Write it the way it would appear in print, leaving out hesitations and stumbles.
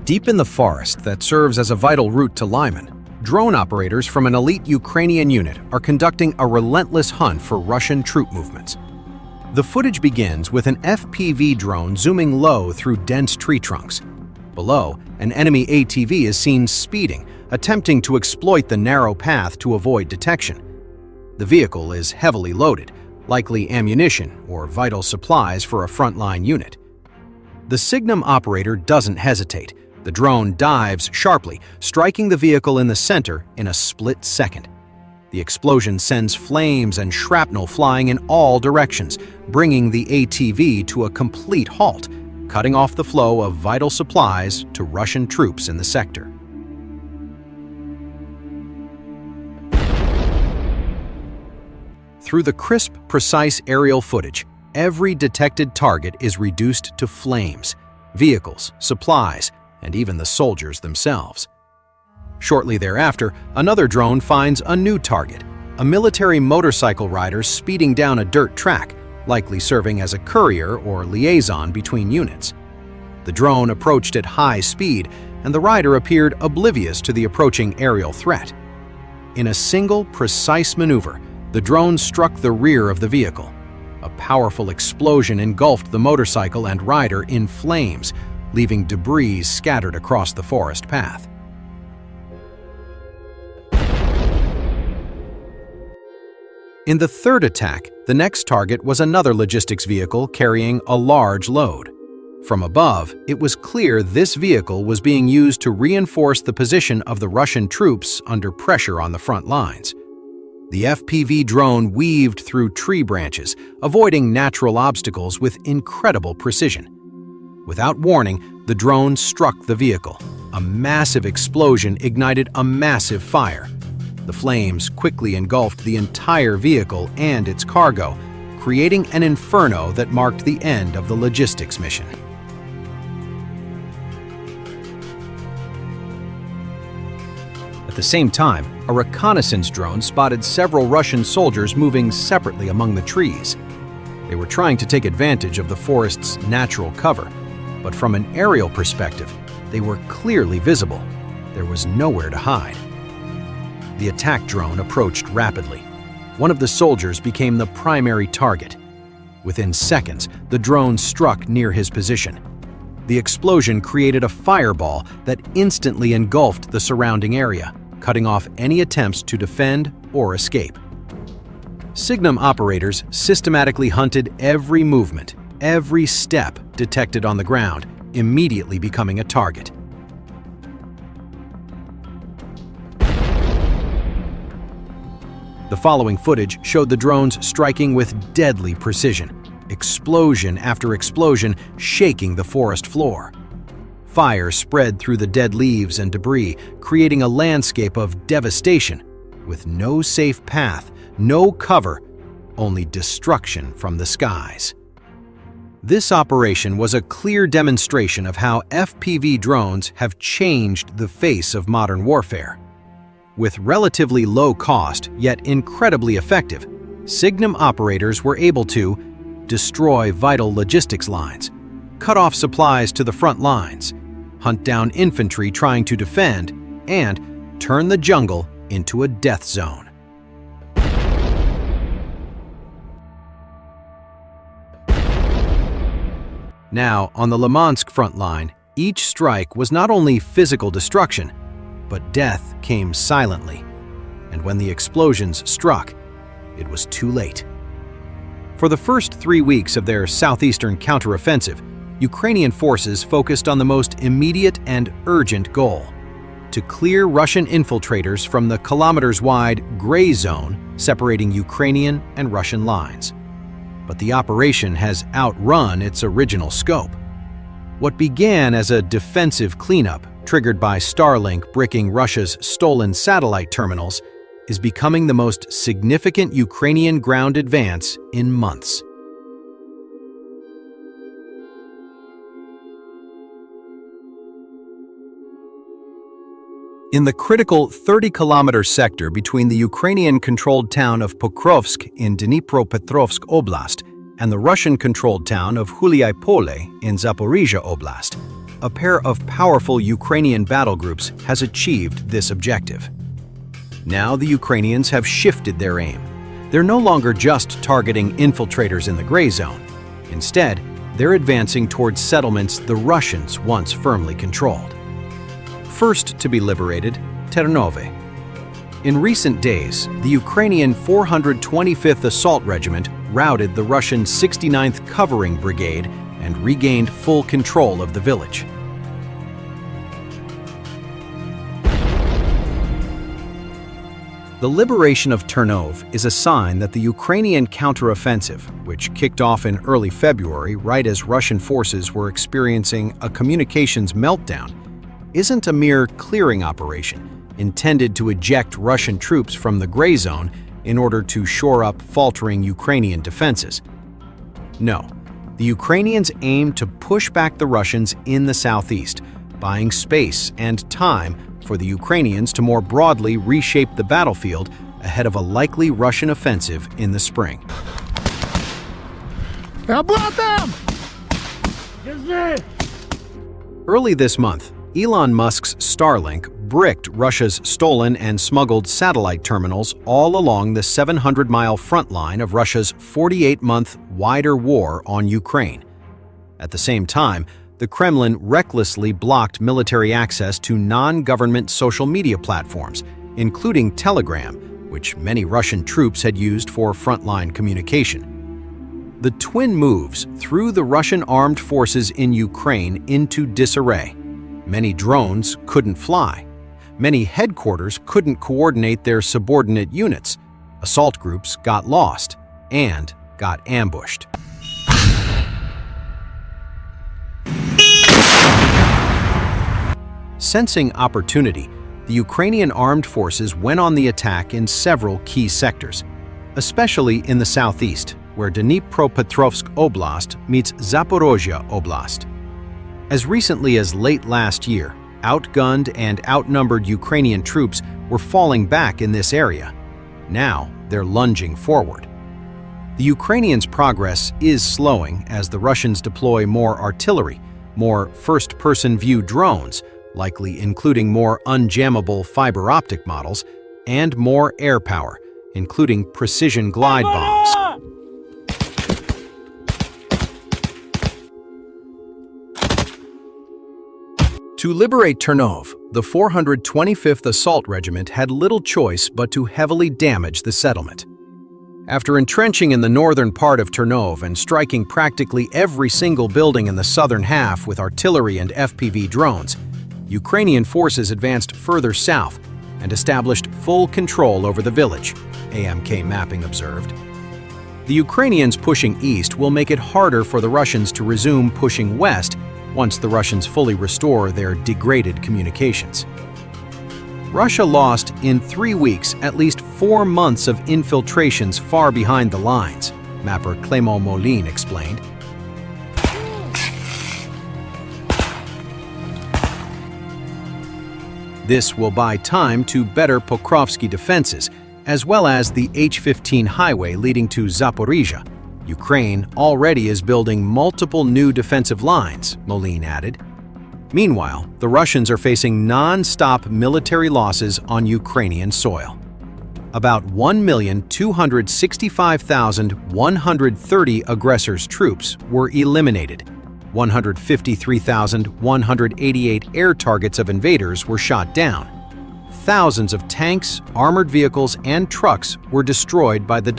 Deep in the forest that serves as a vital route to Lyman, drone operators from an elite Ukrainian unit are conducting a relentless hunt for Russian troop movements. The footage begins with an FPV drone zooming low through dense tree trunks. Below, an enemy ATV is seen speeding, attempting to exploit the narrow path to avoid detection. The vehicle is heavily loaded, likely ammunition or vital supplies for a frontline unit. The SIGNUM operator doesn't hesitate. The drone dives sharply, striking the vehicle in the center in a split second. The explosion sends flames and shrapnel flying in all directions, bringing the ATV to a complete halt, cutting off the flow of vital supplies to Russian troops in the sector. Through the crisp, precise aerial footage, every detected target is reduced to flames, vehicles, supplies, and even the soldiers themselves. Shortly thereafter, another drone finds a new target, a military motorcycle rider speeding down a dirt track, likely serving as a courier or liaison between units. The drone approached at high speed, and the rider appeared oblivious to the approaching aerial threat. In a single, precise maneuver, the drone struck the rear of the vehicle. A powerful explosion engulfed the motorcycle and rider in flames, leaving debris scattered across the forest path. In the third attack, the next target was another logistics vehicle carrying a large load. From above, it was clear this vehicle was being used to reinforce the position of the Russian troops under pressure on the front lines. The FPV drone weaved through tree branches, avoiding natural obstacles with incredible precision. Without warning, the drone struck the vehicle. A massive explosion ignited a massive fire. The flames quickly engulfed the entire vehicle and its cargo, creating an inferno that marked the end of the logistics mission. At the same time, a reconnaissance drone spotted several Russian soldiers moving separately among the trees. They were trying to take advantage of the forest's natural cover, but from an aerial perspective, they were clearly visible. There was nowhere to hide. The attack drone approached rapidly. One of the soldiers became the primary target. Within seconds, the drone struck near his position. The explosion created a fireball that instantly engulfed the surrounding area, cutting off any attempts to defend or escape. SIGNUM operators systematically hunted every movement, every step detected on the ground, immediately becoming a target. The following footage showed the drones striking with deadly precision, explosion after explosion shaking the forest floor. Fire spread through the dead leaves and debris, creating a landscape of devastation, with no safe path, no cover, only destruction from the skies. This operation was a clear demonstration of how FPV drones have changed the face of modern warfare. With relatively low cost, yet incredibly effective, SIGNUM operators were able to destroy vital logistics lines, cut off supplies to the front lines, hunt down infantry trying to defend, and turn the jungle into a death zone. Now, on the Lymansk front line, each strike was not only physical destruction, but death came silently. And when the explosions struck, it was too late. For the first 3 weeks of their southeastern counteroffensive, Ukrainian forces focused on the most immediate and urgent goal: to clear Russian infiltrators from the kilometers-wide gray zone separating Ukrainian and Russian lines. But the operation has outrun its original scope. What began as a defensive cleanup, triggered by Starlink bricking Russia's stolen satellite terminals, is becoming the most significant Ukrainian ground advance in months. In the critical 30-kilometer sector between the Ukrainian-controlled town of Pokrovsk in Dnipropetrovsk Oblast and the Russian-controlled town of Huliaipole in Zaporizhia Oblast, a pair of powerful Ukrainian battle groups has achieved this objective. Now the Ukrainians have shifted their aim. They're no longer just targeting infiltrators in the gray zone. Instead, they're advancing towards settlements the Russians once firmly controlled. First to be liberated, Ternove. In recent days, the Ukrainian 425th Assault Regiment routed the Russian 69th Covering Brigade and regained full control of the village. The liberation of Ternove is a sign that the Ukrainian counteroffensive, which kicked off in early February right as Russian forces were experiencing a communications meltdown, isn't a mere clearing operation intended to eject Russian troops from the gray zone in order to shore up faltering Ukrainian defenses. No, the Ukrainians aim to push back the Russians in the southeast, buying space and time for the Ukrainians to more broadly reshape the battlefield ahead of a likely Russian offensive in the spring. Early this month, Elon Musk's Starlink bricked Russia's stolen and smuggled satellite terminals all along the 700-mile front line of Russia's 48-month wider war on Ukraine. At the same time, the Kremlin recklessly blocked military access to non-government social media platforms, including Telegram, which many Russian troops had used for frontline communication. The twin moves threw the Russian armed forces in Ukraine into disarray. Many drones couldn't fly. Many headquarters couldn't coordinate their subordinate units. Assault groups got lost and got ambushed. Sensing opportunity, the Ukrainian armed forces went on the attack in several key sectors, especially in the southeast, where Dnipropetrovsk Oblast meets Zaporozhye Oblast. As recently as late last year, outgunned and outnumbered Ukrainian troops were falling back in this area. Now they're lunging forward. The Ukrainians' progress is slowing as the Russians deploy more artillery, more first-person view drones, likely including more unjammable fiber optic models, and more air power, including precision glide bombs. To liberate Ternove, the 425th Assault Regiment had little choice but to heavily damage the settlement. After entrenching in the northern part of Ternove and striking practically every single building in the southern half with artillery and FPV drones, Ukrainian forces advanced further south and established full control over the village, AMK mapping observed. The Ukrainians pushing east will make it harder for the Russians to resume pushing west once the Russians fully restore their degraded communications. Russia lost in 3 weeks at least 4 months of infiltrations far behind the lines, mapper Clément Moline explained. This will buy time to better Pokrovsky defenses, as well as the H-15 highway leading to Zaporizhia. Ukraine already is building multiple new defensive lines, Moline added. Meanwhile, the Russians are facing non-stop military losses on Ukrainian soil. About 1,265,130 aggressors' troops were eliminated. 153,188 air targets of invaders were shot down. Thousands of tanks, armored vehicles, and trucks were destroyed by the